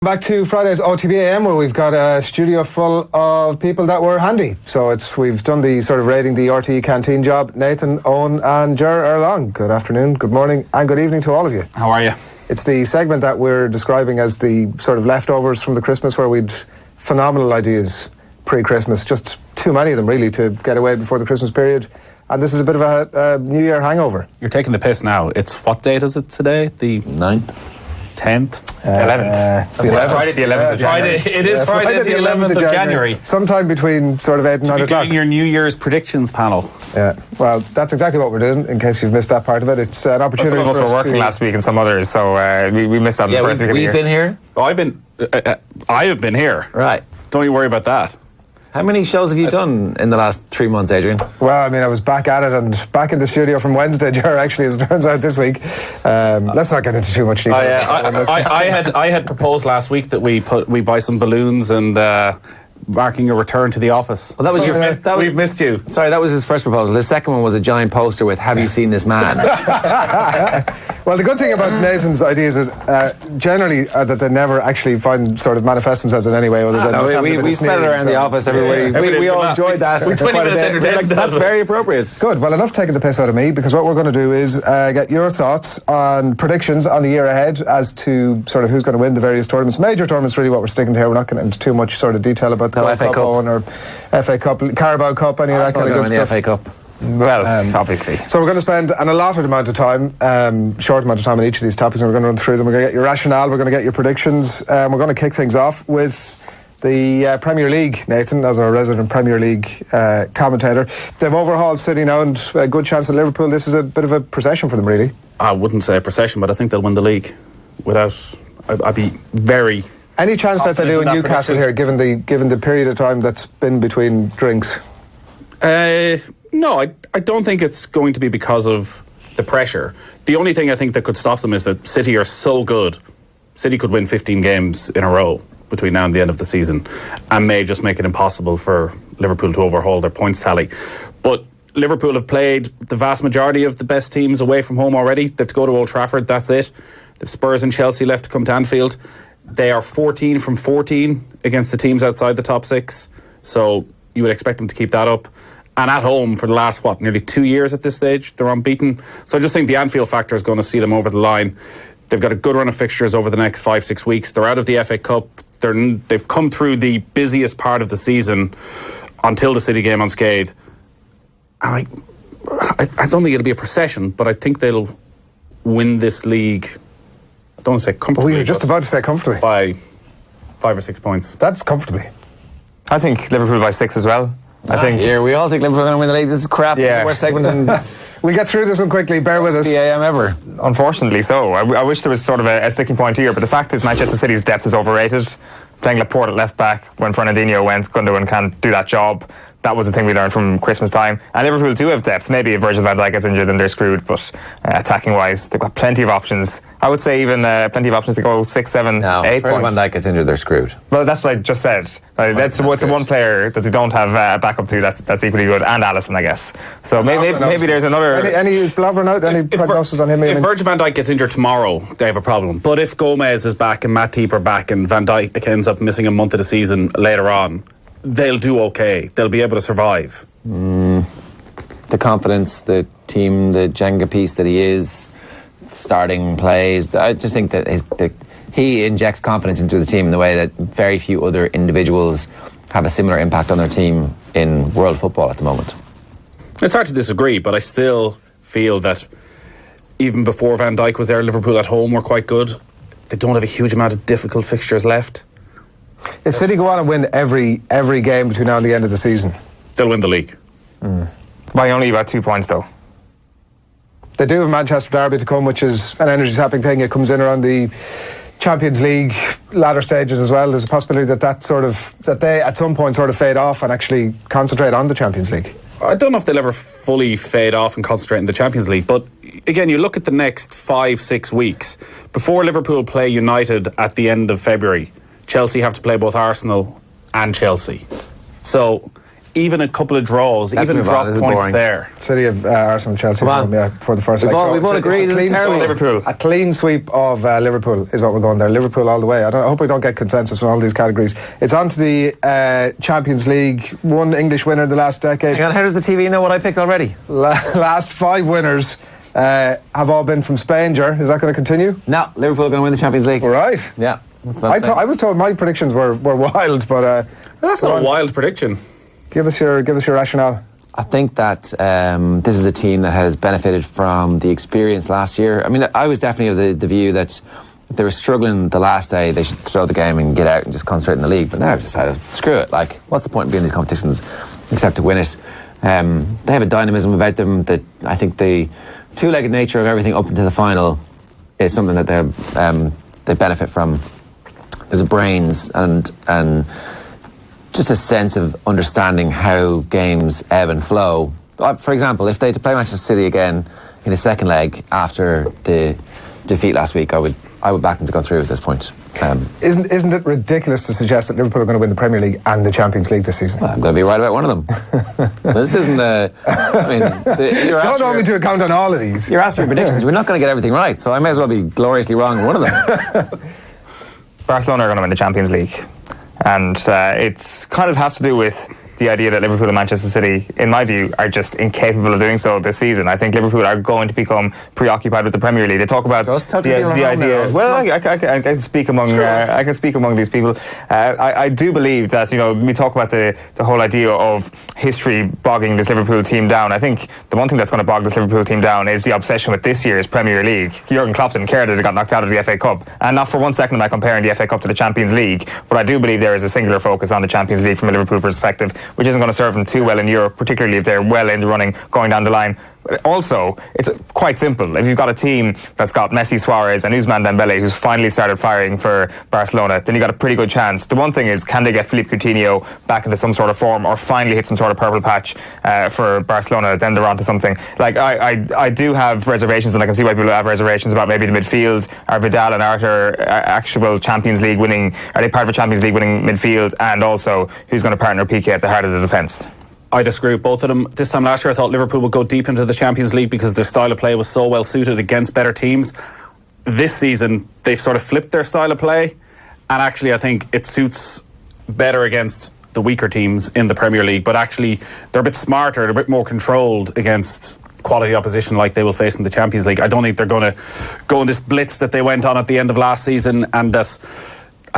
Back to Friday's OTBAM, where we've got a studio full of people that were handy. So we've done the sort of rating the RTE canteen job. Nathan, Eoin and Ger are along. Good afternoon, good morning and good evening to all of you. How are you? It's the segment that we're describing as the sort of leftovers from the Christmas, where we'd phenomenal ideas pre-Christmas. Just too many of them really to get away before the Christmas period. And this is a bit of a New Year hangover. You're taking the piss now. It's what date is it today? The 9th? 10th? 11th. The 11th. Friday the 11th of January. It is Friday the 11th of January. Sometime between sort of 8 and 9 o'clock. Doing your New Year's predictions panel. Yeah, well, that's exactly what we're doing, in case you've missed that part of it. It's an opportunity for us. Some of us were working last week and some others, so we missed out on the first week of the year. We've been here? I have been here. Right. Don't you worry about that. How many shows have you done in the last 3 months, Adrian? Well, I mean, I was back at it and back in the studio from Wednesday, Ger, actually, as it turns out this week. Let's not get into too much detail. I had proposed last week that we buy some balloons and marking your return to the office. Well, that was we've missed you. Sorry, that was his first proposal. His second one was a giant poster with "Have you seen this man?" Well, the good thing about Nathan's ideas is generally that they never actually manifest themselves in any way other than we spread it around the office. Everybody, we all enjoyed that. 20 minutes entertainment. That's very appropriate. Good. Well, enough taking the piss out of me, because what we're going to do is get your thoughts on predictions on the year ahead as to sort of who's going to win the various tournaments. Major tournaments, really, what we're sticking to here. We're not getting into too much sort of detail about the FA Cup or FA Cup, Carabao Cup, any of that kind of good stuff. FA Cup. Well, obviously. So we're going to spend an allotted amount of time, short amount of time on each of these topics, and we're going to run through them. We're going to get your rationale, we're going to get your predictions, and we're going to kick things off with the Premier League. Nathan, as our resident Premier League commentator, they've overhauled City now, and a good chance at Liverpool. This is a bit of a procession for them, really. I wouldn't say a procession, but I think they'll win the league. I'd be very... Any chance that they do in Newcastle here, given the period of time that's been between drinks? No, I don't think it's going to be because of the pressure. The only thing I think that could stop them is that City are so good. City could win 15 games in a row between now and the end of the season, and may just make it impossible for Liverpool to overhaul their points tally. But Liverpool have played the vast majority of the best teams away from home already. They have to go to Old Trafford, that's it. The Spurs and Chelsea left to come to Anfield. They are 14 from 14 against the teams outside the top six. So you would expect them to keep that up. And at home for the last, nearly 2 years at this stage, they're unbeaten. So I just think the Anfield factor is going to see them over the line. They've got a good run of fixtures over the next 5-6 weeks. They're out of the FA Cup. They've come through the busiest part of the season until the City game unscathed. And I don't think it'll be a procession, but I think they'll win this league. I don't want to say comfortably. We were just about to say comfortably. By 5 or 6 points. That's comfortably. I think Liverpool by 6 as well. I think here we all think Liverpool are going to win the league. This is crap. Yeah. This is the worst segment in We'll get through this one quickly. Bear with us. OTBAM ever. Unfortunately so. I wish there was sort of a sticking point here, but the fact is Manchester City's depth is overrated. Playing Laporte at left back when Fernandinho went, Gundogan can't do that job. That was the thing we learned from Christmas time. And Liverpool do have depth. Maybe if Virgil van Dijk gets injured, then they're screwed. But attacking-wise, they've got plenty of options. I would say even plenty of options to go 6, 7, 8 points. If Virgil van Dijk gets injured, they're screwed. Well, that's what I just said. That's the one player that they don't have a backup to that's equally good. And Alisson, I guess. So maybe there's another... Is Blavin out? Any prognosis on him? If Virgil van Dijk gets injured tomorrow, they have a problem. But if Gomez is back and Matip are back and Van Dijk ends up missing a month of the season later on, they'll do okay. They'll be able to survive. The confidence, the team, the Jenga piece that he is, starting plays. I just think that he injects confidence into the team in the way that very few other individuals have a similar impact on their team in world football at the moment. It's hard to disagree, but I still feel that even before Van Dijk was there, Liverpool at home were quite good. They don't have a huge amount of difficult fixtures left. If City go on and win every game between now and the end of the season, they'll win the league. By only about 2 points, though. They do have Manchester Derby to come, which is an energy-sapping thing. It comes in around the Champions League latter stages as well. There's a possibility that they at some point sort of fade off and actually concentrate on the Champions League. I don't know if they'll ever fully fade off and concentrate in the Champions League, but again, you look at the next 5-6 weeks. Before Liverpool play United at the end of February, Chelsea have to play both Arsenal and Chelsea. So even a couple of draws, Let's even move on, drop this is points boring. there. City of Arsenal, Chelsea, Come on. yeah, for the first We've leg. all- we've all it's a agreed this is clean terrible. sweep. Liverpool. A clean sweep of Liverpool is what we're going there. Liverpool all the way. I hope we don't get consensus on all these categories. It's on to the Champions League. One English winner in the last decade. Hang on, how does the TV know what I picked already? Last 5 winners have all been from Spain, Ger. Is that going to continue? No, Liverpool are going to win the Champions League. All right. Yeah. That's what I'm saying. I was told my predictions were wild, but That's not a wild prediction. give us your rationale. I think that this is a team that has benefited from the experience last year. I mean, I was definitely of the view that if they were struggling the last day, they should throw the game and get out and just concentrate on the league. But now I've decided, screw it. Like, what's the point in being in these competitions except to win it? They have a dynamism about them that I think the two-legged nature of everything up into the final is something that they benefit from. There's a brains and just a sense of understanding how games ebb and flow. For example, if they had to play Manchester City again in a second leg after the defeat last week, I would back them to go through at this point. Isn't it ridiculous to suggest that Liverpool are going to win the Premier League and the Champions League this season? Well, I'm going to be right about one of them. This isn't the. I mean, Don't hold me to account on all of these. You're asking for predictions. We're not going to get everything right, so I may as well be gloriously wrong in one of them. Barcelona are going to win the Champions League, and it's kind of has to do with the idea that Liverpool and Manchester City, in my view, are just incapable of doing so this season. I think Liverpool are going to become preoccupied with the Premier League. They talk about the idea. Well, I can speak among these people. I do believe that we talk about the whole idea of history bogging this Liverpool team down. I think the one thing that's going to bog this Liverpool team down is the obsession with this year's Premier League. Jurgen Klopp didn't care that they got knocked out of the FA Cup, and not for one second am I comparing the FA Cup to the Champions League. But I do believe there is a singular focus on the Champions League from a Liverpool perspective, which isn't going to serve them too well in Europe, particularly if they're well in the running going down the line. Also, it's quite simple. If you've got a team that's got Messi, Suarez and Ousmane Dembele, who's finally started firing for Barcelona, then you've got a pretty good chance. The one thing is, can they get Philippe Coutinho back into some sort of form or finally hit some sort of purple patch for Barcelona? Then they're onto something. Like, I do have reservations, and I can see why people have reservations about maybe the midfield. Are Vidal and Arthur actual Champions League winning? Are they part of a Champions League winning midfield? And also, who's going to partner Piqué at the heart of the defence? I disagree with both of them. This time last year I thought Liverpool would go deep into the Champions League because their style of play was so well suited against better teams. This season they've sort of flipped their style of play, and actually I think it suits better against the weaker teams in the Premier League, but actually they're a bit smarter, they're a bit more controlled against quality opposition like they will face in the Champions League. I don't think they're going to go on this blitz that they went on at the end of last season, and I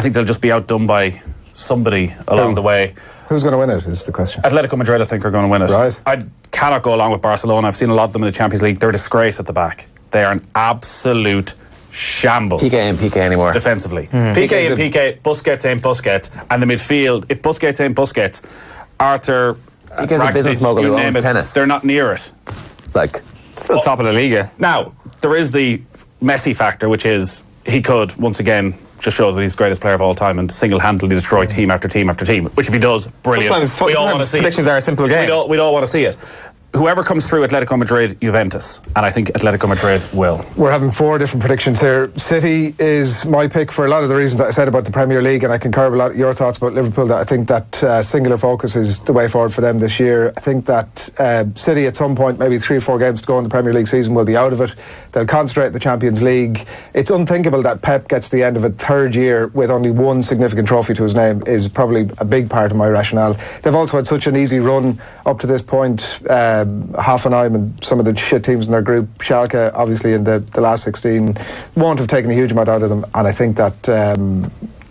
think they'll just be outdone by somebody along the way. Who's going to win it is the question. Atletico Madrid, I think, are going to win it. Right. I cannot go along with Barcelona. I've seen a lot of them in the Champions League. They're a disgrace at the back. They are an absolute shambles. Piqué ain't Piqué anymore. Defensively. Piqué ain't Piqué, Busquets ain't Busquets. And the midfield, if Busquets ain't Busquets, Arthur, Piqué's a business mogul who owns tennis. They're not near it. Like, Still top of the Liga. Now, there is the Messi factor, which is he could, once again, just show that he's the greatest player of all time and single-handedly destroy team after team after team, which if he does, brilliant. We all want to see predictions are a simple game. We'd all want to see it. Whoever comes through, Atletico Madrid, Juventus, and I think Atletico Madrid will. We're having 4 different predictions here. City is my pick for a lot of the reasons that I said about the Premier League, and I concur with a lot of your thoughts about Liverpool, that I think that singular focus is the way forward for them this year. I think that City at some point, maybe 3 or 4 games to go in the Premier League season, will be out of it. They'll concentrate on the Champions League. It's unthinkable that Pep gets to the end of a 3rd year with only 1 significant trophy to his name is probably a big part of my rationale. They've also had such an easy run up to this point. Hoffenheim and some of the shit teams in their group, Schalke obviously in the last 16, won't have taken a huge amount out of them, and I think that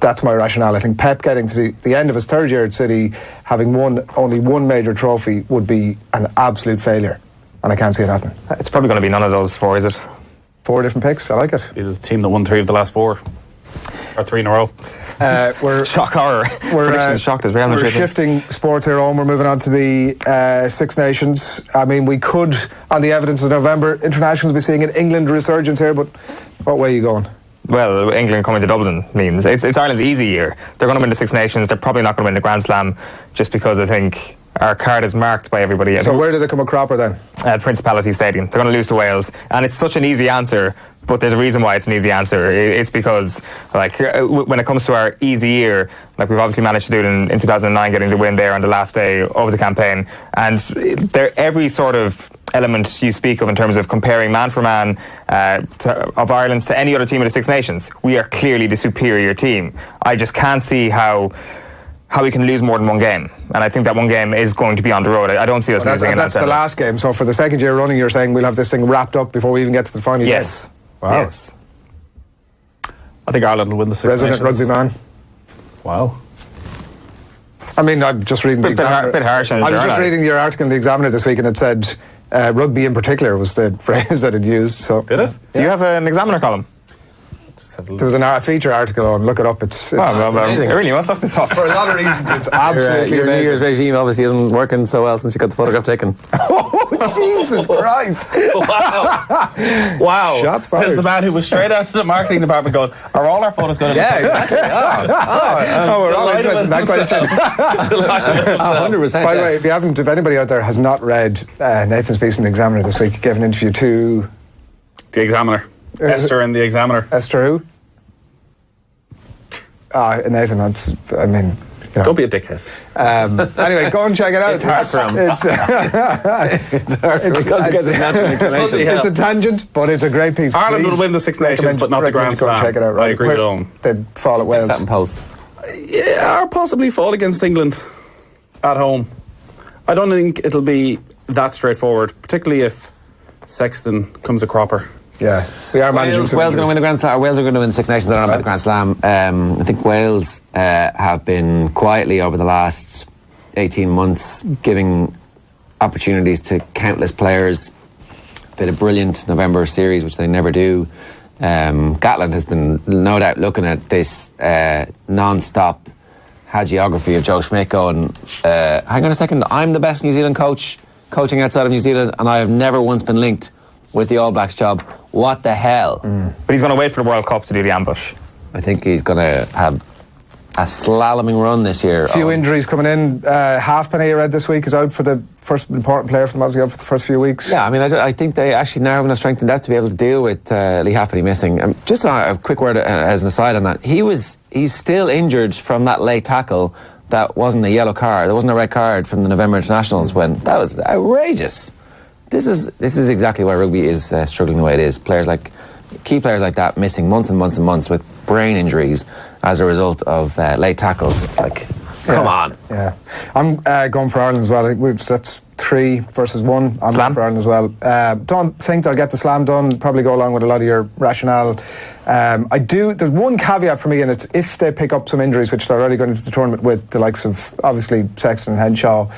that's my rationale. I think Pep getting to the end of his 3rd year at City, having won only 1 major trophy, would be an absolute failure, and I can't see it happening. It's probably going to be none of those 4, is it? 4 different picks, I like it. It is a team that won 3 of the last 4. Or 3 in a row. We're shock horror. We're shocked as Real Madrid. We're shifting sports here on. We're moving on to the Six Nations. I mean, we could, on the evidence of November internationals, be seeing an England resurgence here, but what way are you going? Well, England coming to Dublin means it's Ireland's easy year. They're going to win the Six Nations. They're probably not going to win the Grand Slam, just because I think our card is marked by everybody. So where do they come a cropper then? Principality Stadium. They're going to lose to Wales, and it's such an easy answer But there's a reason why it's an easy answer. It's because, like, when it comes to our easy year, like we've obviously managed to do it in 2009, getting the win there on the last day of the campaign. And there, every sort of element you speak of in terms of comparing man for man of Ireland to any other team in the Six Nations, we are clearly the superior team. I just can't see how we can lose more than one game. And I think that one game is going to be on the road. I don't see us losing in that. That's the last game. So for the second year running, you're saying we'll have this thing wrapped up before we even get to the final Yes. game? Wow. Yes. I think Ireland will win the Six Resident Nations. rugby man. Wow. I mean, I'm just reading the Examiner. Bit harsh on I was his just journal. reading your article in the Examiner this week, and it said rugby in particular was the phrase that it used. So Did it? Do you have an Examiner column? there was a feature article on. Look it up. It's I really must look this up. for a lot of reasons. It's absolutely Your New amazing. Year's regime obviously isn't working so well since you got the photograph taken. Oh, Jesus Christ! Wow. Wow. Shots fired. Says the man who was straight out to the marketing department going, are all our photos going to be exactly. We're all interested in that question. 100%. By the way, if anybody out there has not read Nathan's piece in the Examiner this week, he gave an interview to The Examiner. Esther in The Examiner. Esther who? Nathan. Don't be a dickhead. Anyway, go and check it out. It's hard for him. It's hard because he gets a natural inclination. it's a tangent, but it's a great piece. Ireland Please will win the Six Nations, recommend- but not the recommend Grand you go and Slam. Check it out. I agree with Owen. They'd fall at Wales. That in post. Yeah, or possibly fall against England at home. I don't think it'll be that straightforward, particularly if Sexton comes a cropper. Yeah, we are managing. Wales are going to win the Grand Slam. Wales are going to win the Six Nations. I don't know about the Grand Slam. I think Wales have been quietly over the last 18 months giving opportunities to countless players. They had a brilliant November series, which they never do. Gatland has been no doubt looking at this non-stop hagiography of Joe Schmidt going, hang on a second, I'm the best New Zealand coach coaching outside of New Zealand, and I have never once been linked with the All Blacks job. What the hell? But he's going to wait for the World Cup to do the ambush. I think he's going to have a slaloming run this year. A few injuries coming in. Halfpenny, I read this week, is out for the first important player for them, obviously out for the first few weeks. Yeah, I mean, I think they actually now have enough strength in that to be able to deal with Lee Halfpenny missing. Just a quick word as an aside on that. He's still injured from that late tackle that wasn't a yellow card. There wasn't a red card from the November Internationals when that was outrageous. This is exactly why rugby is struggling the way it is. Key players like that missing months and months and months with brain injuries as a result of late tackles. Come on. Yeah, I'm going for Ireland as well. I think that's 3 versus 1. I'm going for Ireland as well. Don't think they'll get the slam done. Probably go along with a lot of your rationale. There's one caveat for me, and it's if they pick up some injuries, which they're already going into the tournament with the likes of obviously Sexton and Henshaw.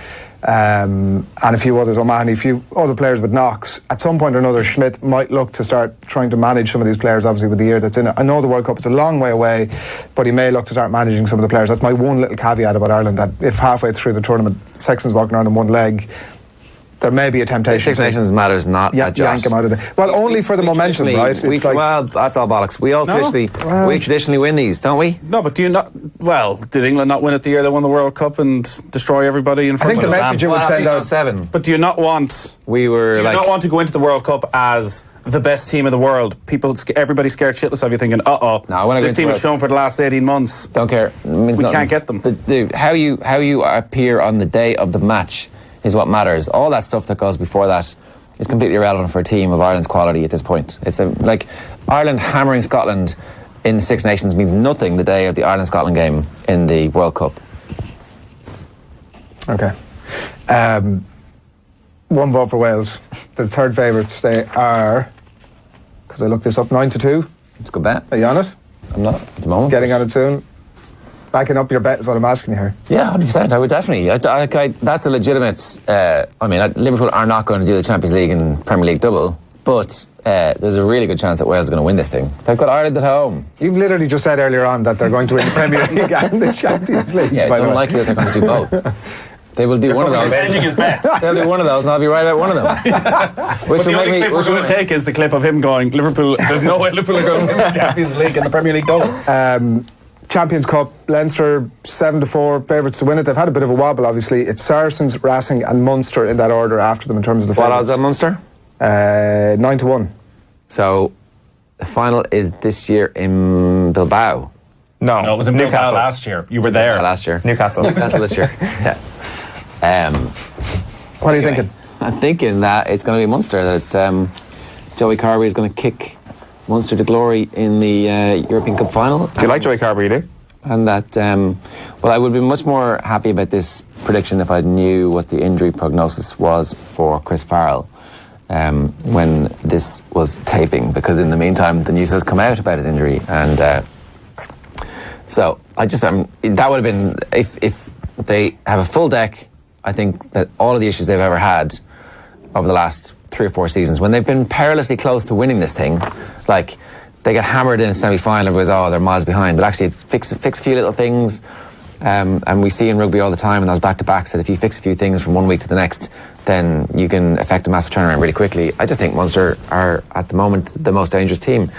And a few others, O'Mahony, a few other players with knocks. At some point or another, Schmidt might look to start trying to manage some of these players, obviously, with the year that's in it. I know the World Cup is a long way away, but he may look to start managing some of the players. That's my one little caveat about Ireland, that if halfway through the tournament, Sexton's walking around on one leg, there may be a temptation. Six Nations matters not a jot. Yank him out of the... Well, only for the momentum, right? Well, that's all bollocks. We traditionally win these, don't we? No, but do you not... Well, did England not win it the year they won the World Cup and destroy everybody in I front think of the them? message you would send out... 7. But do you not want... Do you not want to go into the World Cup as the best team of the world? Everybody scared shitless of you thinking, this team has shown for the last 18 months. Don't care. We can't get them. How you appear on the day of the match is what matters. All that stuff that goes before that is completely irrelevant for a team of Ireland's quality at this point. It's like Ireland hammering Scotland in the Six Nations means nothing the day of the Ireland-Scotland game in the World Cup. Okay. One vote for Wales. The third favourites, they are, because I looked this up, 9-2. It's a good bet. Are you on it? I'm not at the moment. Getting on it soon? Backing up your bet is what I'm asking you here. Yeah, 100%. I would definitely. That's a legitimate... Liverpool are not going to do the Champions League and Premier League double, but there's a really good chance that Wales are going to win this thing. They've got Ireland at home. You've literally just said earlier on that they're going to win the Premier League and the Champions League. Yeah, it's unlikely that they're going to do both. They will do one of those. They'll do one of those, and I'll be right about one of them. Which the only clip we're going to take is the clip of him going, Liverpool, there's no way Liverpool are going to win the Champions League and the Premier League double. Champions Cup, Leinster 7-4 favourites to win it. They've had a bit of a wobble, obviously. It's Saracens, Racing and Munster in that order after them in terms of the What favourites. odds on Munster? 9-1. So The final is this year in Bilbao. No, it was in Bilbao last year. You were there. Last year. Newcastle. Newcastle this year. Yeah. What are you thinking? I'm thinking that it's going to be Munster, that Joey Carbery is going to kick Munster to glory in the European Cup final. Do you like Joey Carbery, you do? And that, I would be much more happy about this prediction if I knew what the injury prognosis was for Chris Farrell when this was taping, because in the meantime the news has come out about his injury, and so I just that would have been, if they have a full deck, I think that all of the issues they've ever had over the last 3 or 4 seasons, when they've been perilously close to winning this thing, like they get hammered in a semi-final, everybody's, they're miles behind, but actually fix a few little things, and we see in rugby all the time in those back-to-backs that if you fix a few things from one week to the next, then you can affect a massive turnaround really quickly. I just think Munster are at the moment the most dangerous team.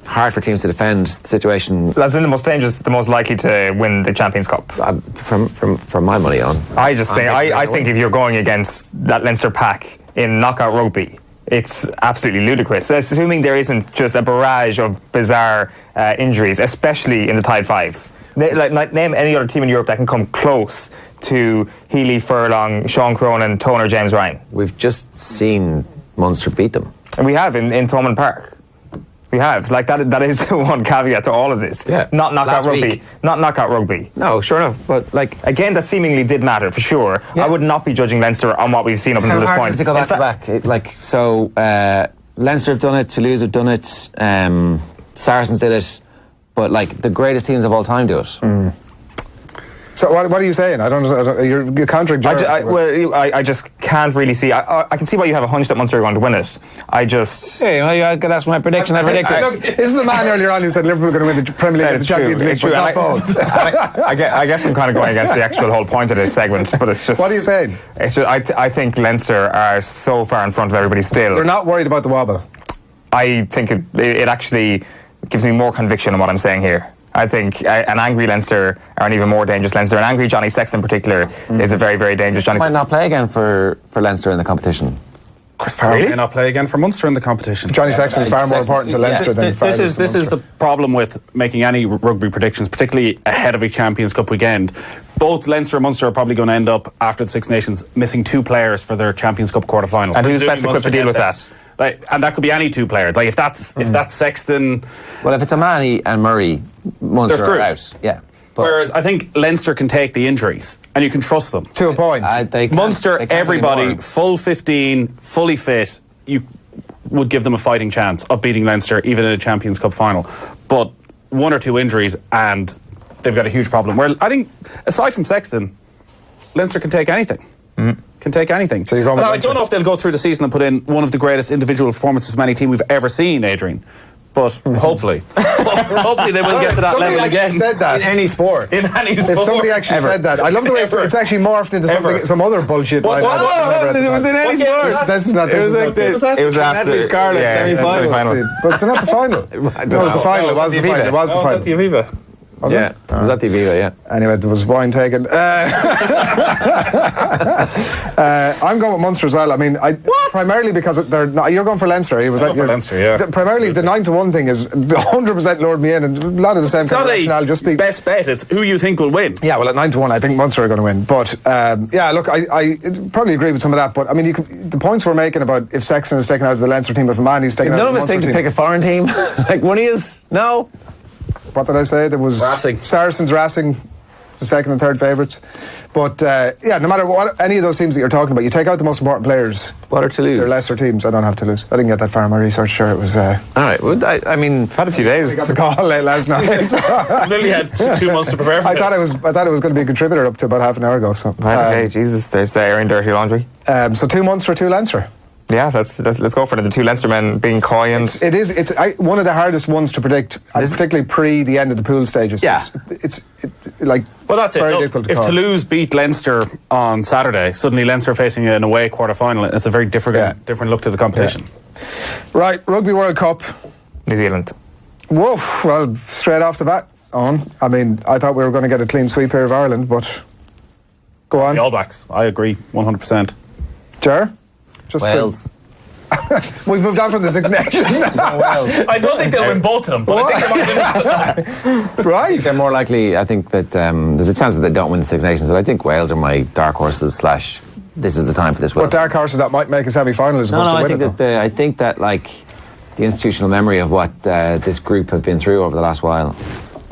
Hard for teams to defend the situation. That's in the most dangerous, the most likely to win the Champions Cup. From my money on. I think if you're going against that Leinster pack in knockout rugby, it's absolutely ludicrous. Assuming there isn't just a barrage of bizarre injuries, especially in the Tide 5. Name any other team in Europe that can come close to Healy, Furlong, Sean Cronin, Toner, James Ryan. We've just seen Munster beat them. And we have in Thomond Park. We have. That is one caveat to all of this. Yeah. Not knockout rugby. Week. Not knockout rugby. No, sure enough. But again, that seemingly did matter for sure. Yeah. I would not be judging Leinster on what we've seen up until this point. To go back to back. Leinster have done it, Toulouse have done it, Saracens did it, but the greatest teams of all time do it. Mm. So what are you saying? I don't. You're contradicting. I just can't really see. I can see why you have a hunch that Munster are going to win it. I just. Hey, I could ask my prediction. I predicted. Look, this is the man earlier on who said Liverpool are going to win the Premier League and the Champions League, but not both. I guess I'm kind of going against the actual whole point of this segment, but it's just. What are you saying? It's just. I think Leinster are so far in front of everybody still. You're not worried about the wobble. I think it actually gives me more conviction in what I'm saying here. I think an angry Leinster are an even more dangerous Leinster. An angry Johnny Sexton in particular is a very, very dangerous Johnny Sexton. Might not play again for Leinster in the competition. Chris Farrell may not play again for Munster in the competition. Johnny Sexton is far more important to Leinster than Farrell is to This is the problem with making any rugby predictions, particularly ahead of a Champions Cup weekend. Both Leinster and Munster are probably going to end up, after the Six Nations, missing 2 players for their Champions Cup quarter-final. And who's best equipped to deal with that? And that could be any 2 players. If that's Sexton... Well, if it's Amani and Murray, Munster are out. Yeah. Whereas I think Leinster can take the injuries and you can trust them. To a point. Munster, everybody, full 15, fully fit, you would give them a fighting chance of beating Leinster even in a Champions Cup final. But 1 or 2 injuries and they've got a huge problem. Where I think, aside from Sexton, Leinster can take anything. Can take anything. So you're going with I don't know if they'll go through the season and put in one of the greatest individual performances from any team we've ever seen, Adrian. But hopefully they will get to that level again. Said that in any sport. In any sport. If somebody actually said that, I love the way it's actually morphed into some other bullshit. It was in any sport. This is not. It was after Scarlet semi-final. But it's not the final. No, it was the final. It was the final. It was the final. It was at the Aviva. Yeah, it was at the Aviva, yeah. Anyway, there was wine taken. I'm going with Munster as well. I mean, primarily because they're not, you're going for Leinster. He was at your Leinster, yeah. Primarily, the 9-1 thing is 100% lured me in, and a lot of the same kind of rationale. Just the best bet. It's who you think will win. Yeah, well, at 9-1, I think Munster are going to win. But yeah, look, I probably agree with some of that. But I mean, the points we're making about if Sexton is taken out of the Leinster team, if Manny's taken out of the Munster team. None of us think to pick a foreign team. Like one is no. What did I say? There was Racing. Saracens, Racing, the second and third favourites. But yeah, no matter what, any of those teams that you're talking about, you take out the most important players. What are Toulouse? They're lesser teams. I don't have Toulouse. I didn't get that far in my research. Sure, it was. All right. Well, I mean, I've had a few days. I got the call late last night. Literally had 2 months to prepare for I thought it was going to be a contributor up to about half an hour ago. So. Right, okay, Jesus, there's airing dirty laundry. So 2 Munster, 2 Leinster. Yeah, let's go for it. The 2 Leinster men being coy and... It's one of the hardest ones to predict, particularly pre the end of the pool stages. Yeah. It's like well, that's very it. difficult to if call. Toulouse beat Leinster on Saturday, suddenly Leinster facing an away quarter-final. It's a very different look to the competition. Yeah. Right, Rugby World Cup. New Zealand. Woof, well, straight off the bat, I mean, I thought we were going to get a clean sweep here of Ireland, but go on. The All Blacks, I agree, 100%. Ger? Wales. We've moved on from the Six Nations. I don't think they'll win both of them, but I think they might win. Right. They're more likely. I think that there's a chance that they don't win the Six Nations, but I think Wales are my dark horses. This is the time for this. What dark horses that might make a semi-final as opposed to I win think it, I think that like the institutional memory of what this group have been through over the last while.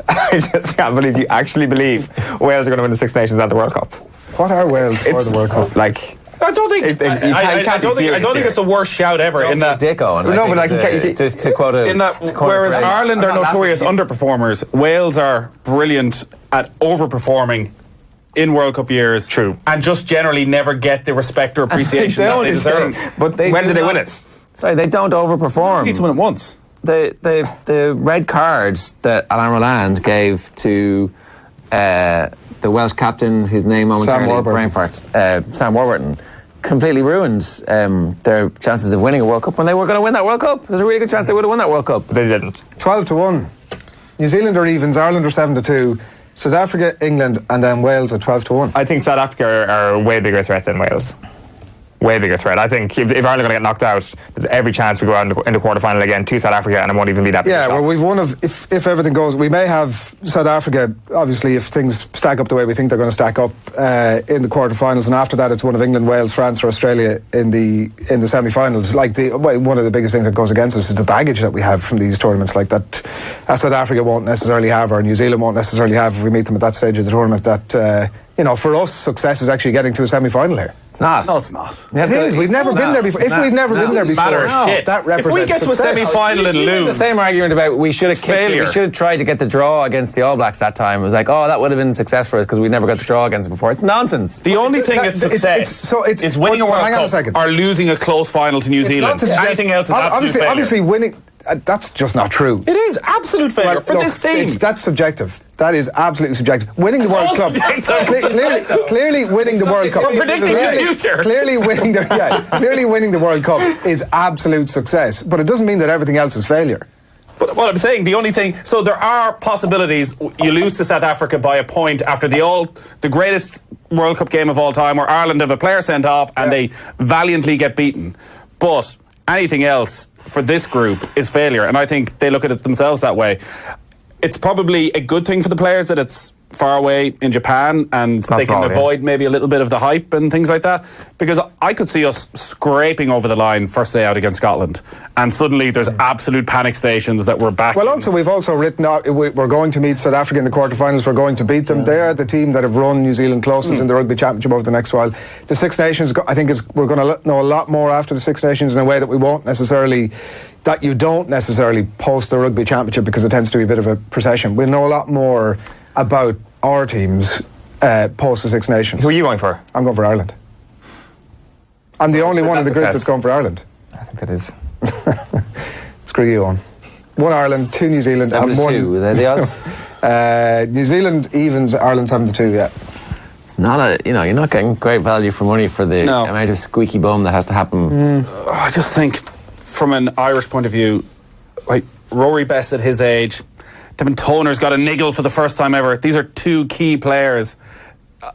I just can't believe you actually believe Wales are going to win the Six Nations at the World Cup. What are Wales for the World Cup? Like, I don't think. I don't think it's the worst shout ever. In that, Dicko. No, but like, to quote a, in that, whereas Ireland are notorious underperformers, Wales are brilliant at overperforming in World Cup years. True. And just generally never get the respect or appreciation that they deserve. But when did they win it? Sorry, they don't overperform. They need to win it once. The red cards that Alain Roland gave to the Welsh captain, whose name momentarily brain farts, Sam Warburton, completely ruined their chances of winning a World Cup when they were going to win that World Cup. There's a really good chance they would have won that World Cup. But they didn't. 12-1. New Zealand are evens, Ireland are 7-2. South Africa, England, and then Wales are 12-1. I think South Africa are a way bigger threat than Wales. Way bigger threat. I think if Ireland are going to get knocked out, there's every chance we go out in the quarterfinal again to South Africa, and it won't even be that big. Yeah, well, we've one of if everything goes, we may have South Africa. Obviously, if things stack up the way we think they're going to stack up in the quarterfinals, and after that, it's one of England, Wales, France, or Australia in the semi-finals. Like one of the biggest things that goes against us is the baggage that we have from these tournaments, like that South Africa won't necessarily have, or New Zealand won't necessarily have if we meet them at that stage of the tournament. That for us, success is actually getting to a semi-final here. Not. No, it's not. It is. We've never been there before. If we've never been there before, Shit. that represents if we get success. to a semi-final and lose, the same argument about we should have tried to get the draw against the All Blacks that time. It was like, that would have been success for us because we never got the draw against them before. It's nonsense. The only thing is success is winning a World Cup or losing a close final to New Zealand. Anything else is absolute failure. Obviously, winning. That's just not true. It is absolute failure for this team. That's subjective. That is absolutely subjective. Winning the World Cup, clearly winning the World Cup. We're predicting the future. Clearly winning the World Cup is absolute success, but it doesn't mean that everything else is failure. But what I'm saying, the only thing, so there are possibilities. You lose to South Africa by a point after the greatest World Cup game of all time, where Ireland have a player sent off and they valiantly get beaten. But anything else for this group is failure, and I think they look at it themselves that way. It's probably a good thing for the players that it's far away in Japan and they can avoid maybe a little bit of the hype and things like that, because I could see us scraping over the line first day out against Scotland and suddenly there's absolute panic stations that we're back. Well, also we've also written out we're going to meet South Africa in the quarterfinals. We're going to beat them. They are the team that have run New Zealand closest in the Rugby Championship over the next while. The Six Nations, I think, we're going to know a lot more after the Six Nations in a way that you don't necessarily post the Rugby Championship, because it tends to be a bit of a procession. We'll know a lot more about our teams post the Six Nations. Who are you going for? I'm going for Ireland. I'm the only one in the group that's going for Ireland. I think that is. Screw you on. 1 Ireland, 2 New Zealand, and 1. 2, are they the odds? New Zealand evens, Ireland 7-2, yeah. You're not getting great value for money for the amount of squeaky bum that has to happen. I just think, from an Irish point of view, like Rory Best at his age, Devin Toner's got a niggle for the first time ever. These are 2 key players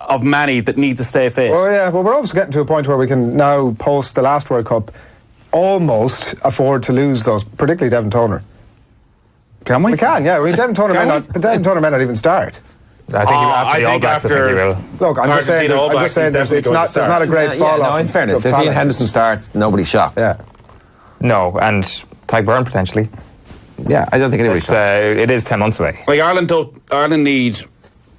of many that need to stay fit. Oh yeah, well, we're almost getting to a point where we can now, post the last World Cup, almost afford to lose those, particularly Devin Toner. Can we? We can, yeah. I mean, Devin Toner may not even start. I think after the All Blacks, I think he will. Look, I'm just saying there's not a great fall off. No, in fairness, if Ian Henderson starts, nobody's shocked. Yeah. No, and Tyke Byrne potentially. Yeah, I don't think anybody's shocked. It is 10 months away. Like Ireland need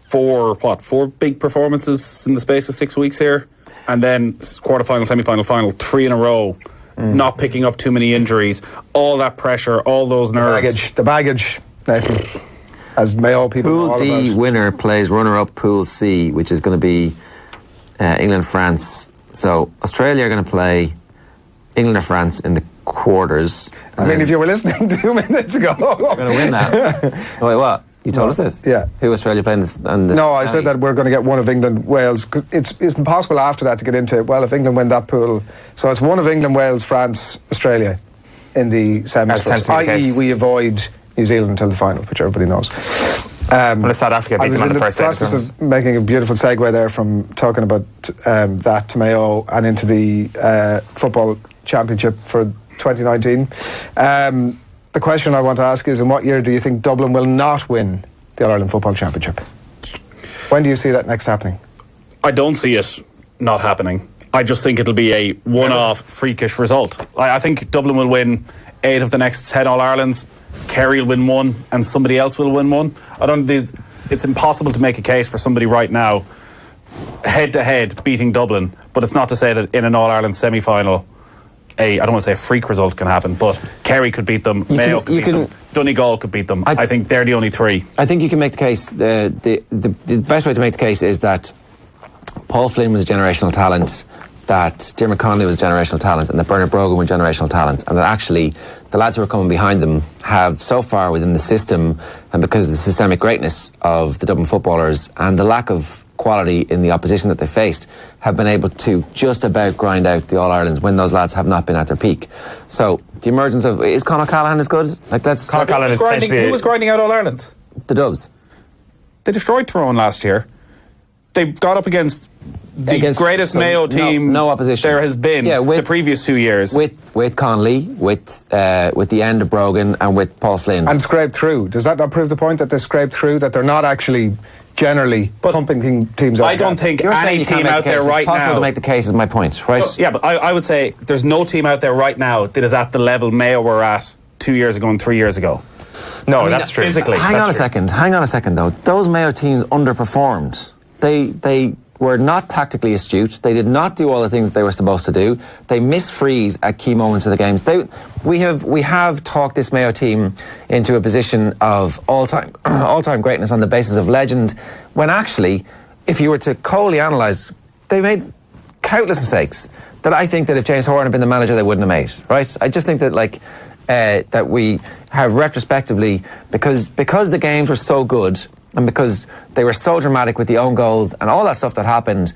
4 big performances in the space of 6 weeks here, and then quarter-final, semi-final, final, 3 in a row. Not picking up too many injuries, all that pressure, all those nerves. The baggage, Nathan. As Mayo people know all Pool D about. winner plays runner-up Pool C, which is going to be England, France. So Australia are going to play England or France in the quarters. I mean, if you were listening 2 minutes ago, we're going to win that. Wait, what? You told us this? Yeah. Who Australia playing? No, I said that we're going to get one of England, Wales. It's impossible after that to get into, well, if England win that pool. So it's one of England, Wales, France, Australia in the semis first. I.e. we avoid New Zealand until the final, which everybody knows. Unless South Africa beat them on the first day. I was in the process of making a beautiful segue there from talking about that to Mayo and into the football Championship for 2019. The question I want to ask is, in what year do you think Dublin will not win the All-Ireland Football Championship? When do you see that next happening? I don't see it not happening. I just think it'll be a one-off freakish result. I think Dublin will win 8 of the next 10 All-Irelands. Kerry will win 1 and somebody else will win 1. It's impossible to make a case for somebody right now head-to-head beating Dublin, but it's not to say that in an All-Ireland semi-final I don't want to say a freak result can happen, but Kerry could beat them, Mayo could beat them, Donegal could beat them. I think they're the only 3. I think you can make the case, the best way to make the case is that Paul Flynn was a generational talent, that Dermot Connolly was a generational talent, and that Bernard Brogan were generational talent, and that actually the lads who are coming behind them have so far within the system, and because of the systemic greatness of the Dublin footballers and the lack of quality in the opposition that they faced, have been able to just about grind out the All-Irelands when those lads have not been at their peak. So the emergence of, is Conor Callaghan as good? Who was grinding out All-Ireland? The Dubs. They destroyed Tyrone last year. They got up against the greatest Mayo team no opposition there has been the previous 2 years. With Connolly, with the end of Brogan, and with Paul Flynn. And scraped through. Does that not prove the point that they scraped through, that they're not actually generally pumping teams out? I don't think any team out there right now... It's possible to make the case, is my point, right? Well, yeah, but I would say there's no team out there right now that is at the level Mayo were at 2 years ago and 3 years ago. No, that's true. Physically. Hang on a second though. Those Mayo teams underperformed. They were not tactically astute. They did not do all the things that they were supposed to do. They missed frees at key moments of the games. We have talked this Mayo team into a position of all-time greatness on the basis of legend, when actually, if you were to coldly analyse, they made countless mistakes that I think that if James Horan had been the manager, they wouldn't have made. Right? I just think that that we have retrospectively, because the games were so good, and because they were so dramatic with the own goals and all that stuff that happened,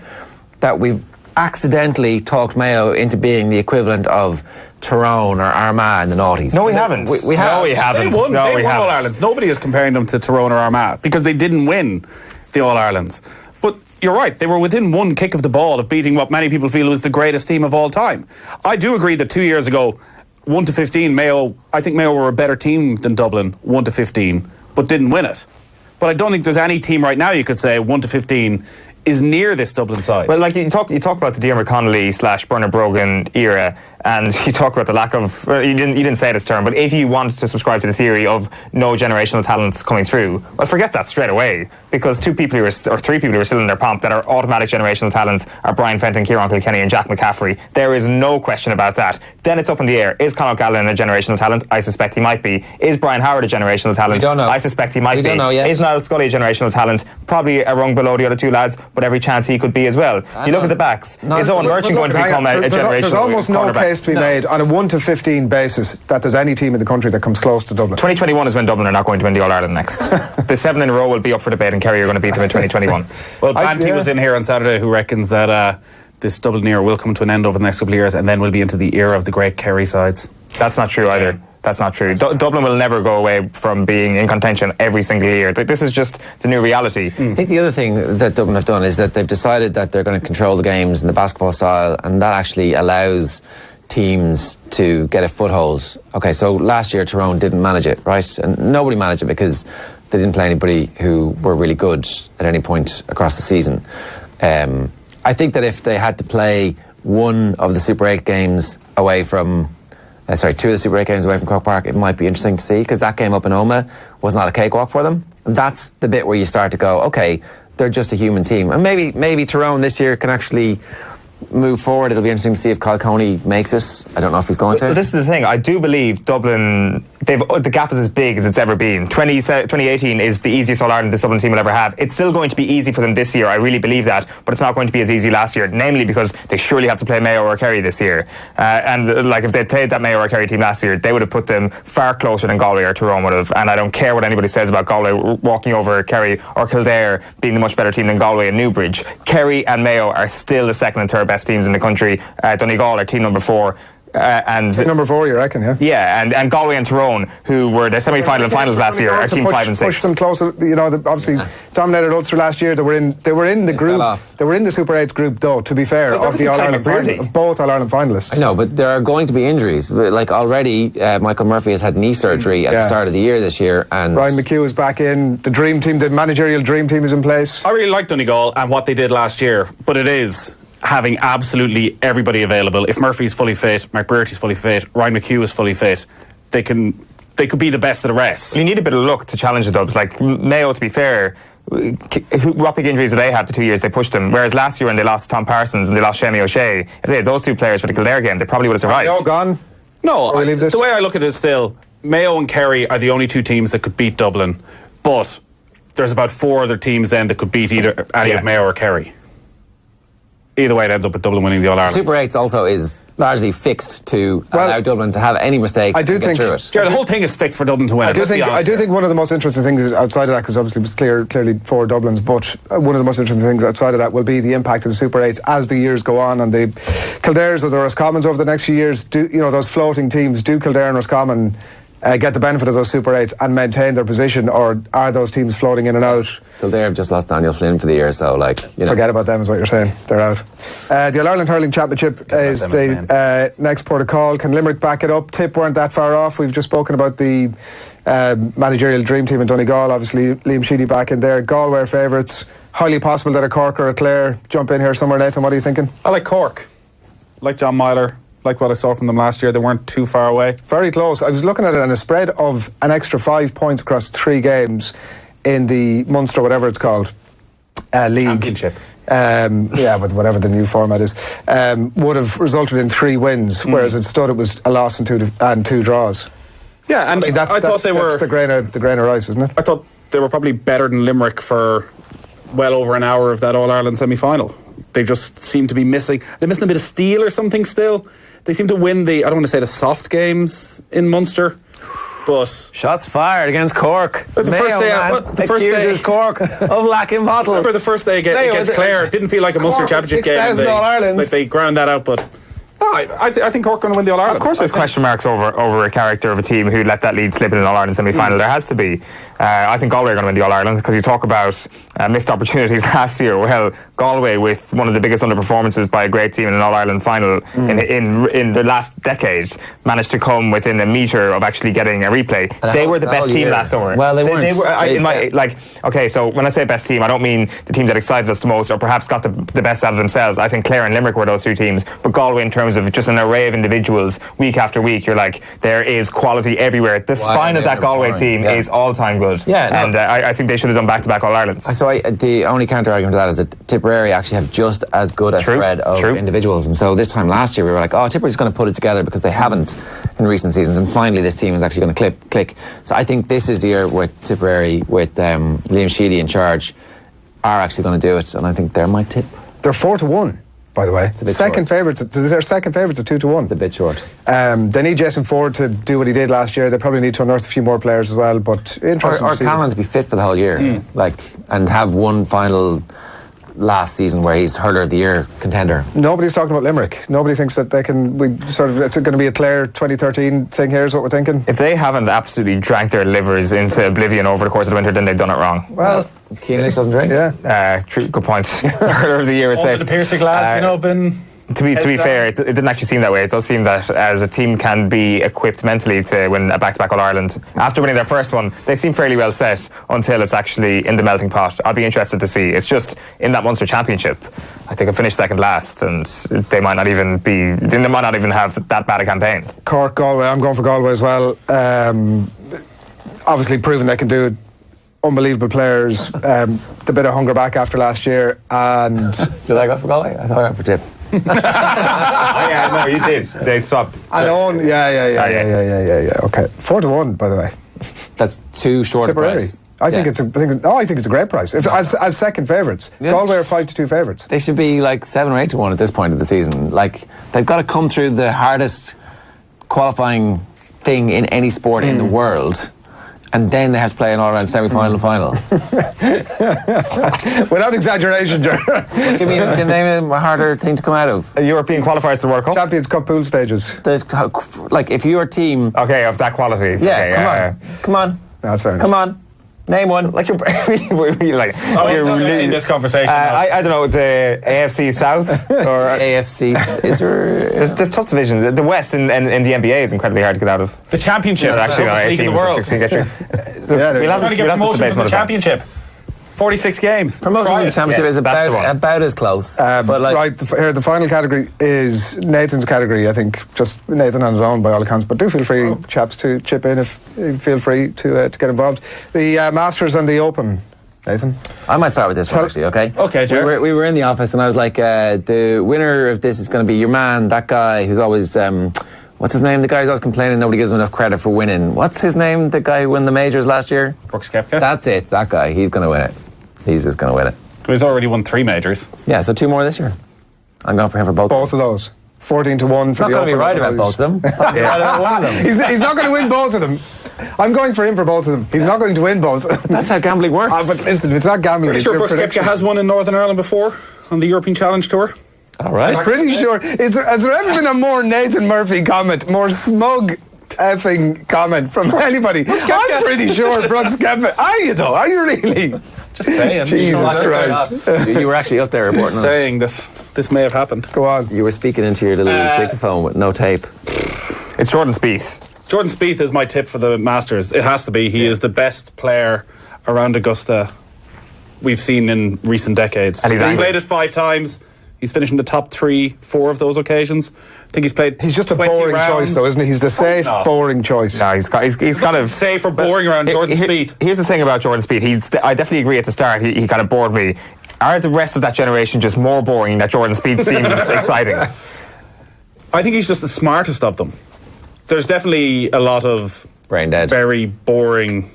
that we've accidentally talked Mayo into being the equivalent of Tyrone or Armagh in the noughties. No, we haven't. We have. No, we haven't. They won All-Irelands. Nobody is comparing them to Tyrone or Armagh because they didn't win the All-Irelands. But you're right, they were within one kick of the ball of beating what many people feel was the greatest team of all time. I do agree that 2 years ago, 1-15, I think Mayo were a better team than Dublin, 1-15, but didn't win it. But I don't think there's any team right now you could say 1-15 is near this Dublin side. Well, like you talk about the Dermot Connolly / Bernard Brogan era, and you talk about the lack of. You didn't say this term, but if you want to subscribe to the theory of no generational talents coming through, well, forget that straight away, because 3 people who are still in their pomp that are automatic generational talents are Brian Fenton, Kieran Kilkenny, and Jack McCaffrey. There is no question about that. Then it's up in the air. Is Conor Callaghan a generational talent? I suspect he might be. Is Brian Howard a generational talent? We don't know. I suspect he might be. We don't know yet. Is Niall Scully a generational talent? Probably a rung below the other 2 lads, but every chance he could be as well. You look at the backs. Is Owen Merchant going to become a generational There's almost no case to be made on a 1-15 basis that there's any team in the country that comes close to Dublin. 2021 is when Dublin are not going to win the All-Ireland next. The 7 in a row will be up for debate, and Kerry are going to beat them in 2021. Well, Banty was in here on Saturday who reckons that this Dublin era will come to an end over the next couple of years, and then we'll be into the era of the great Kerry sides. That's not true either. That's not true. Dublin will never go away from being in contention every single year. This is just the new reality. I think the other thing that Dublin have done is that they've decided that they're going to control the games in the basketball style, and that actually allows teams to get a foothold. Okay, so last year Tyrone didn't manage it, right? And nobody managed it because they didn't play anybody who were really good at any point across the season. I think that if they had to play one of the Super 8 games away from 2 of the Super 8 games away from Croke Park, it might be interesting to see, because that game up in Omagh was not a cakewalk for them. And that's the bit where you start to go, okay, they're just a human team. And maybe Tyrone this year can actually move forward. It'll be interesting to see if Kilkenny makes it. I don't know if he's going to. Well, this is the thing. I do believe Dublin, the gap is as big as it's ever been. 2018 is the easiest All-Ireland this Dublin team will ever have. It's still going to be easy for them this year. I really believe that. But it's not going to be as easy last year, namely because they surely have to play Mayo or Kerry this year. And if they played that Mayo or Kerry team last year, they would have put them far closer than Galway or Tyrone would have. And I don't care what anybody says about Galway walking over Kerry or Kildare being the much better team than Galway and Newbridge. Kerry and Mayo are still the second and third best teams in the country. Donegal are team number 4. and number 4, you reckon? Yeah. Yeah, and Galway and Tyrone, who were the semi-final and finals last year, are team 5 and 6. Push them closer. You know, obviously dominated Ulster last year. They were in the group. They were in the Super 8 group, though. To be fair, of the All-Ireland of both All-Ireland finalists. I know, but there are going to be injuries. Like already, Michael Murphy has had knee surgery at the start of the year this year, and Ryan McHugh is back in. The dream team, the managerial dream team, is in place. I really like Donegal and what they did last year, but it is having absolutely everybody available. If Murphy's fully fit, McBurty's fully fit, Ryan McHugh is fully fit, they could be the best of the rest. You need a bit of luck to challenge the Dubs. Like Mayo, to be fair, what big injuries did they have the 2 years they pushed them? Whereas last year when they lost Tom Parsons and they lost Shemi O'Shea, if they had those 2 players for the Kildare game, they probably would have survived. Mayo gone? No, the way I look at it is still, Mayo and Kerry are the only 2 teams that could beat Dublin, but there's about 4 other teams then that could beat either any of Mayo or Kerry. Either way, it ends up with Dublin winning the All-Ireland. Super 8 also is largely fixed to allow Dublin to have any mistakes and get through it. Jared, the whole thing is fixed for Dublin to win. I do think one of the most interesting things is outside of that, because obviously it was clearly 4 Dublins, but one of the most interesting things outside of that will be the impact of the Super 8s as the years go on, and the Kildares or the Roscommons over the next few years. Those floating teams, do Kildare and Roscommon get the benefit of those Super 8s and maintain their position, or are those teams floating in and out? Kildare have just lost Daniel Flynn for the year, so forget about them is what you're saying. They're out. The All-Ireland Hurling Championship is the next port of call. Can Limerick back it up? Tip weren't that far off. We've just spoken about the managerial dream team in Donegal. Obviously Liam Sheedy back in there. Galway favourites. Highly possible that a Cork or a Clare jump in here somewhere. Nathan, what are you thinking? I like Cork. I like John Myler. Like what I saw from them last year. They weren't too far away. Very close. I was looking at it, and a spread of an extra 5 points across 3 games in the Munster, whatever it's called, league. Championship. But whatever the new format is, would have resulted in 3 wins, whereas it was a loss and 2 draws. Yeah, and I thought they were the grain of rice, isn't it? I thought they were probably better than Limerick for well over an hour of that All-Ireland semi-final. They just seem to be missing. They're missing a bit of steel or something still. They seem to win I don't want to say the soft games in Munster, but shots fired against Cork. The first day accuses Cork of lacking bottle. Remember the first day against Clare? It didn't feel like a Munster Championship game. They ground that out, but I think Cork are going to win the All-Ireland. Of course there's question marks over a character of a team who let that lead slip in an All-Ireland semi-final. There has to be. I think Galway are going to win the All-Ireland, because you talk about missed opportunities last year. Well, Galway, with one of the biggest underperformances by a great team in an All-Ireland final in the last decade, managed to come within a metre of actually getting a replay. They were the best team last summer. Well, they weren't. Okay, so when I say best team, I don't mean the team that excited us the most or perhaps got the best out of themselves. I think Clare and Limerick were those 2 teams, but Galway, in terms of just an array of individuals, week after week, you're like, there is quality everywhere. The spine of that Galway team is all-time good. Yeah, no. And I think they should have done back-to-back All-Irelands. So the only counter-argument to that is that Tipperary actually have just as good a spread of individuals. And so this time last year we were like, Tipperary's going to put it together, because they haven't in recent seasons. And finally this team is actually going to click. So I think this is the year with Tipperary, with Liam Sheedy in charge, are actually going to do it. And I think they're my tip. They're 4-1. By the way, second favourites. Their second favourites are 2-1. It's a bit short. They need Jason Ford to do what he did last year. They probably need to unearth a few more players as well. But interesting. Or Callan to be fit for the whole year, and have one final last season where he's hurler of the year contender. Nobody's talking about Limerick. Nobody thinks that they can. It's going to be a Clare 2013 thing. Here's what we're thinking. If they haven't absolutely drank their livers into oblivion over the course of the winter, then they've done it wrong. Well, Keane doesn't drink. Yeah. Good point. Hurler of the year is safe. The Piercing lads, been. To be fair, it didn't actually seem that way. It does seem that as a team can be equipped mentally to win a back-to-back All-Ireland. After winning their first one, they seem fairly well set until it's actually in the melting pot. I'll be interested to see. It's just in that Munster Championship, I think I finished second last, and they might not even have that bad a campaign. Cork, Galway. I'm going for Galway as well. Obviously proven they can do it. Unbelievable players. The bit of hunger back after last year. And did I go for Galway? I thought I went for Tip. No, you did. They swapped. I know. Yeah. Okay, 4-1, by the way. That's too short a price. I think it's a great price. As second favourites, Galway are 5-2 favourites. They should be like 7 or 8-1 at this point of the season. Like, they've got to come through the hardest qualifying thing in any sport in the world, and then they have to play an all-round semi-final and final. Without exaggeration, Ger. Give me the name a harder thing to come out of. European qualifiers to the World Cup. Champions Cup pool stages. Like if your team, Okay, of that quality. yeah, Okay, come on, That's fair enough. come on, name one. Like you're like. You're really in this conversation. I don't know, the AFC South or AFC. Is there? there's tough divisions. The West in the NBA is incredibly hard to get out of. the championship, There's actually the toughest league in the world. 16 get through. Yeah, We'll have Trying to get we'll have promotion debate from the another time. championship. 46 games. Promotion Try to the it. championship Yes, is that's the one. about as close. But like, right, here the final category is Nathan's category. I think just Nathan on his own by all accounts. But do feel free, chaps, to chip in if you feel free to get involved. The Masters and the Open, Nathan. I might start with this one actually. Okay. Okay, Ger. We were in the office and I was like, the winner of this is going to be your man, that guy who's always. What's his name? The guy who's always complaining nobody gives him enough credit for winning. What's his name? The guy who won the majors last year? Brooks Koepka. That's it. That guy. He's going to win it. He's just going to win it. He's already won 3 majors. Yeah, so 2 more this year. I'm going for him for both. Both of those. 14 to 1 for Not the going to Open. be right about both of them. I'll be right about one of them. He's not going to win both of them. I'm going for him for both of them. He's not going to win both. That's how gambling works. But listen, it's not gambling. Pretty It's sure your Brooks Koepka prediction. has won in Northern Ireland before on the European Challenge Tour. All right. I'm pretty sure. Has there ever been a more Nathan Murphy comment, more smug effing comment from anybody? I'm pretty sure Brooks Koepka. Are you though? Are you really? Just saying. Jesus Christ. You were actually up there reporting Just on it. saying this may have happened. Go on. You were speaking into your little dictaphone with no tape. It's Jordan Spieth. Jordan Spieth is my tip for the Masters. It has to be. He is the best player around Augusta we've seen in recent decades. And he's angry. played it 5 times. He's finished in the top 3-4 of those occasions. I think he's played. He's just a 20 boring rounds. choice, though, isn't he? He's the safe, not. boring choice. No, he's kind of Safe for boring around Jordan Spieth. Here's the thing about Jordan Spieth. I definitely agree at the start. He kind of bored me. Are the rest of that generation just more boring that Jordan Spieth seems exciting? I think he's just the smartest of them. There's definitely a lot of Brain dead. very boring,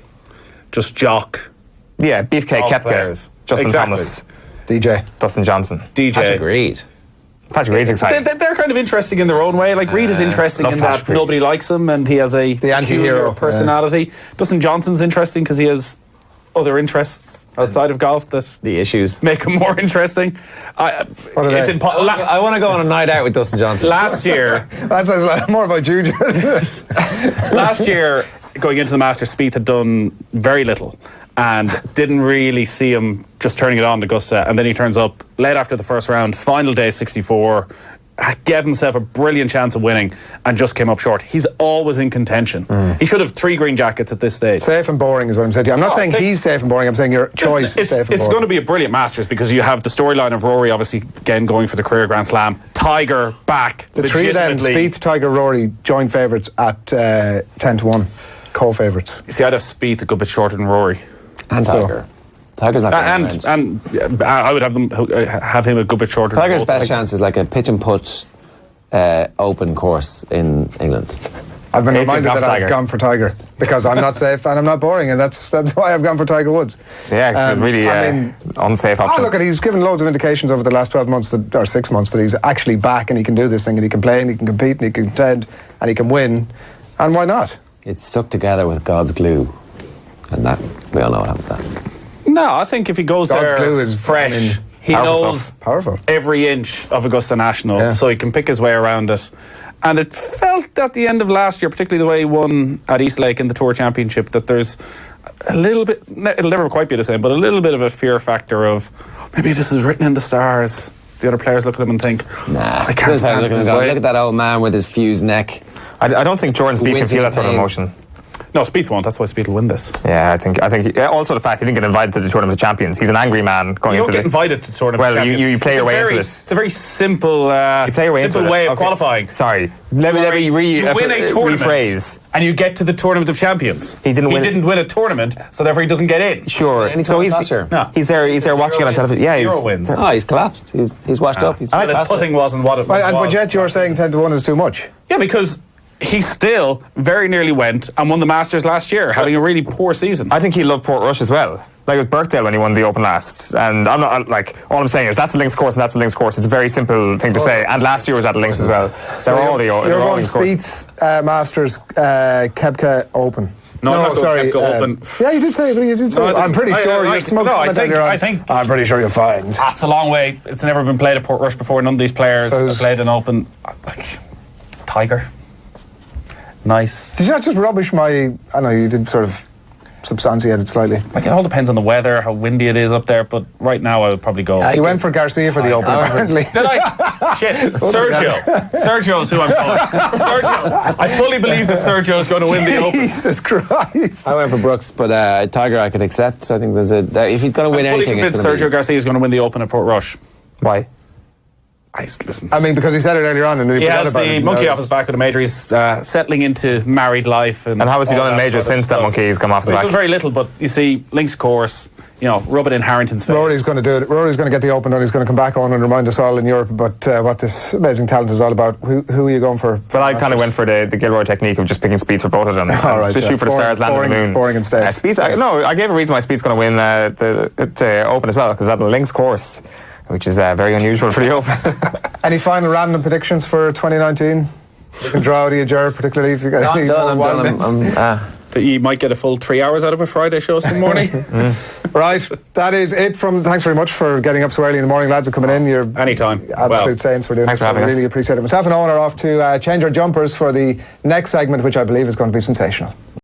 just jock Yeah, Beefcake golf Koepka, players. Justin Exactly. Thomas, DJ. Dustin Johnson. DJ. That's agreed. Patrick Reed's exciting. They're kind of interesting in their own way. Like Reed is interesting love in that Patrick. nobody likes him and he has a The anti-hero, peculiar personality. Dustin Johnson's interesting because he has other interests outside of golf that The issues. make him more interesting. What are It's they? I want to go on a night out with Dustin Johnson. last year, That sounds like more about you. last year going into the Masters, Spieth had done very little and didn't really see him just turning it on to Augusta. And then he turns up late after the first round, final day 64, gave himself a brilliant chance of winning and just came up short. He's always in contention. He should have 3 green jackets at this stage. Safe and boring is what I'm saying to you. I'm not saying he's safe and boring. I'm saying your choice is safe and It's boring. going to be a brilliant Masters because you have the storyline of Rory obviously again going for the career Grand Slam. Tiger back. The 3 of them, legitimately. Spieth, Tiger, Rory, joint favourites at 10 to 1. Co-favourites. See, I'd have Spieth a good bit shorter than Rory. And Tiger. Tiger's not going to And I would have them have him a good bit shorter. Tiger's than both. best chance is like a pitch and putt open course in England. I've been Adrian's reminded off that I've Tiger. gone for Tiger because I'm not safe and I'm not boring, and that's why I've gone for Tiger Woods. Yeah, 'cause it's really I mean, unsafe option. look, he's given loads of indications over the last 12 months or 6 months that he's actually back and he can do this thing and he can play and he can compete and he can contend and he can win. And why not? It's stuck together with God's glue. And that, we all know what happens to that. No, I think if he goes God's there glue is, fresh, I mean, he powerful knows stuff. Powerful. every inch of Augusta National, Yeah. so he can pick his way around it. And it felt at the end of last year, particularly the way he won at Eastlake in the Tour Championship, that there's a little bit, it'll never quite be the same, but a little bit of a fear factor of maybe this is written in the stars. The other players look at him and think, Nah, I can't stand look, in his look way. at that old man with his fused neck. I don't think Jordan Spieth can Wins feel in that sort of pain. emotion. No, Spieth won't. That's why Spieth will win this. Yeah, I think also the fact he didn't get invited to the Tournament of Champions. He's an angry man going You into don't get the. invited to Tournament Well, of Champions. you play your way into it. It's a very simple, You play your way simple into it. way of Okay. qualifying. Sorry, let me You win a tournament rephrase. and you get to the Tournament of Champions. He didn't win it. a tournament, so therefore he doesn't get in. Sure. Any So tournament he's last year? No. he's there watching it on television. Yeah, Zero he's, wins. Oh, he's collapsed. He's washed up. He's And his past it. putting wasn't what it Right, was. but yet you're saying 10 to 1 is too much. Yeah, because he still very nearly went and won the Masters last year, having a really poor season. I think he loved Port Rush as well. Like with Birkdale when he won the Open last. And I'm not like, all I'm saying is that's a links course and that's a links course. It's a very simple thing to say. And last year was at the links as well. They're all you're links courses. going Spieth, Masters, Koepka Open. No, I'm not sorry. Go Open. Yeah, you did say it. You did say No, it. I'm pretty sure you smoked comment earlier on. I think I'm pretty sure you'll find. that's a long way. It's never been played at Portrush before. None of these players have played an Open. Like, Tiger. Nice. Did you not just rubbish my... I know you did sort of substantiate it slightly. Like, it all depends on the weather, how windy it is up there, but right now I would probably go... You went for Garcia for the Open, apparently. Did I? Shit. Sergio's who I'm going. Sergio. I fully believe that Sergio's going to win the Open. Jesus Christ. I went for Brooks, but Tiger I could accept. So I think there's if he's going to win I'm fully anything, convinced it's going to Sergio Garcia is going to win the Open at Portrush. Why? Listen. I mean, because he said it earlier on, and then He forgot has about the it. monkey off his back with a major. He's settling into married life. And how has he all done in that majors sort of since that stuff. monkey's come off the He's back? done very little, but you see, links course, rub it in Harrington's face. Rory's going to do it. Rory's going to get the Open, and he's going to come back on and remind us all in Europe about what this amazing talent is all about. Who are you going for? Well, I kind of went for the Gilroy technique of just picking Speed for both of them. All right, just shoot for the stars, land on the moon. Boring and stays. Speed, I gave a reason why Speed's going to win the Open as well, because that links course, which is very unusual for the Open. Any final random predictions for 2019? You can draw out of your jar, particularly if you got any more wild bits. That you might get a full 3 hours out of a Friday show some morning. Right, that is it from... Thanks very much for getting up so early in the morning, lads, and coming in. You're Anytime. absolute saints for doing thanks this. for having I us. really appreciate it. Myself and Owen are off to change our jumpers for the next segment, which I believe is going to be sensational.